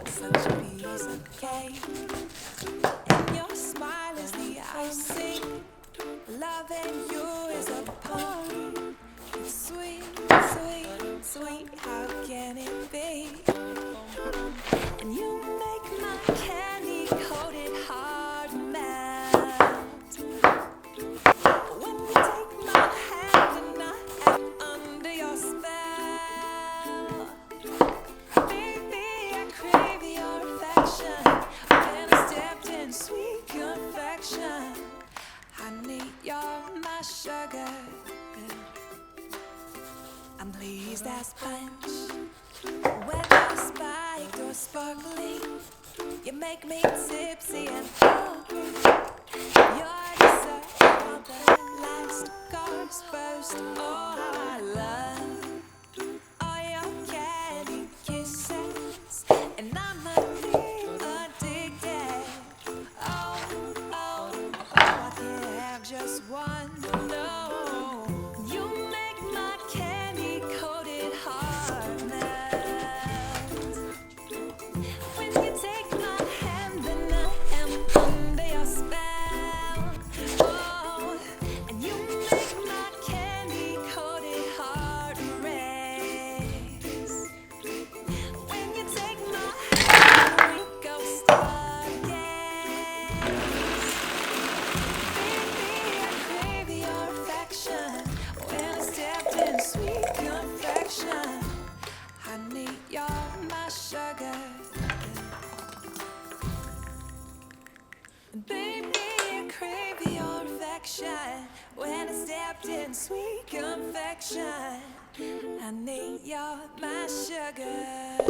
such a piece of cake. And your smile is the icing. Loving you is a poem. It's sweet, sweet, sweet. How can it be? And you make my candy-coated heart melt. When you take my hand and I am under your spell, baby, I crave your affection. When I stepped in sweet confection, honey, you're my sugar. I'm pleased as punch. Whether spiked or sparkling, you make me tipsy and hungry. Your dessert on the last course first. Oh, how I love all your candy kisses, and I'm a little addicted. Oh, oh, oh, I can't have just one. No, you make my candy-coated heart melt. When you take my hand, then I am under your spell. Oh, and you make my candy-coated heart race. When you take my hand, we go start again. Baby, I crave your affection. When I stepped in sweet confection, honey, you're my sugar. Baby, I crave your affection. When I stepped in sweet confection, honey, you're my sugar.